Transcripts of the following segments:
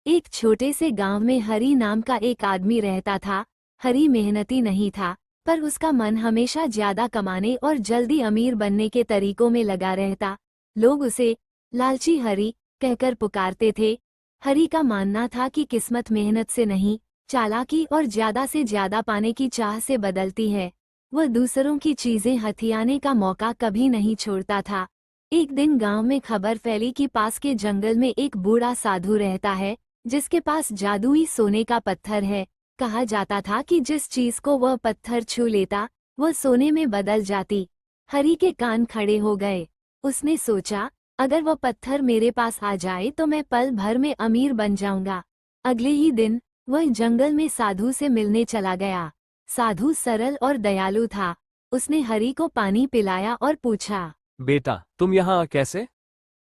एक छोटे से गांव में हरी नाम का एक आदमी रहता था। हरी मेहनती नहीं था, पर उसका मन हमेशा ज्यादा कमाने और जल्दी अमीर बनने के तरीकों में लगा रहता। लोग उसे लालची हरी कहकर पुकारते थे। हरी का मानना था कि किस्मत मेहनत से नहीं, चालाकी और ज्यादा से ज्यादा पाने की चाह से बदलती है। वह दूसरों की चीजें हथियाने का मौका कभी नहीं छोड़ता था। एक दिन गांव में खबर फैली कि पास के जंगल में एक बूढ़ा साधु रहता है, जिसके पास जादुई सोने का पत्थर है। कहा जाता था कि जिस चीज को वह पत्थर छू लेता, वह सोने में बदल जाती। हरी के कान खड़े हो गए। उसने सोचा, अगर वह पत्थर मेरे पास आ जाए तो मैं पल भर में अमीर बन जाऊंगा। अगले ही दिन वह जंगल में साधु से मिलने चला गया। साधु सरल और दयालु था। उसने हरी को पानी पिलाया और पूछा, बेटा, तुम यहाँ कैसे?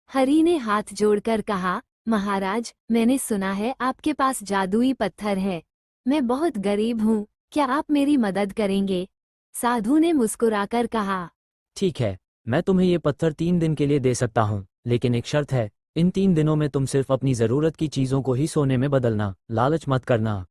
हरी ने हाथ जोड़कर कहा, महाराज, मैंने सुना है आपके पास जादुई पत्थर है। मैं बहुत गरीब हूँ, क्या आप मेरी मदद करेंगे? साधु ने मुस्कुराकर कहा, ठीक है, मैं तुम्हें ये पत्थर 3 दिन के लिए दे सकता हूँ, लेकिन एक शर्त है। इन 3 दिनों में तुम सिर्फ अपनी ज़रूरत की चीज़ों को ही सोने में बदलना, लालच मत करना।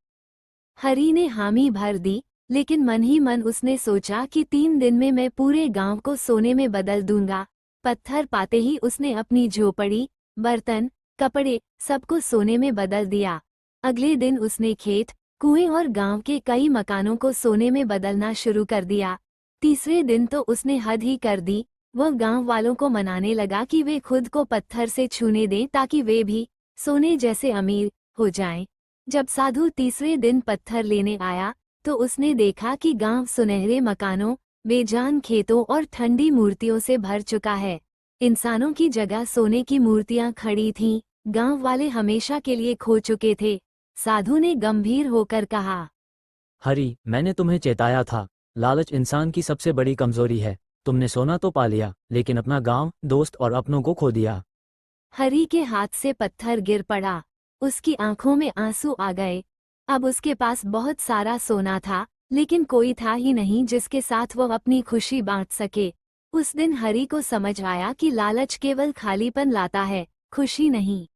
हरी ने हामी भर दी, लेकिन मन ही मन उसने सोचा कि 3 दिन में मैं पूरे गांव को सोने में बदल दूंगा। पत्थर पाते ही उसने अपनी झोपड़ी, बर्तन, कपड़े, सबको सोने में बदल दिया। अगले दिन उसने खेत, कुएं और गांव के कई मकानों को सोने में बदलना शुरू कर दिया। तीसरे दिन तो उसने हद ही कर दी। वह गांव वालों को मनाने लगा कि वे खुद को पत्थर से छूने दें ताकि वे भी सोने जैसे अमीर हो जाएं। जब साधु तीसरे दिन पत्थर लेने आया, तो उसने देखा कि गांव सुनहरे मकानों, बेजान खेतों और ठंडी मूर्तियों से भर चुका है। इंसानों की जगह सोने की मूर्तियां खड़ी थीं। गांव वाले हमेशा के लिए खो चुके थे। साधु ने गंभीर होकर कहा, हरी, मैंने तुम्हें चेताया था, लालच इंसान की सबसे बड़ी कमजोरी है। तुमने सोना तो पा लिया, लेकिन अपना गांव, दोस्त और अपनों को खो दिया। हरी के हाथ से पत्थर गिर पड़ा। उसकी आंखों में आंसू आ गए। अब उसके पास बहुत सारा सोना था, लेकिन कोई था ही नहीं जिसके साथ वह अपनी खुशी बांट सके। उस दिन हरी को समझ आया कि लालच केवल खालीपन लाता है, खुशी नहीं।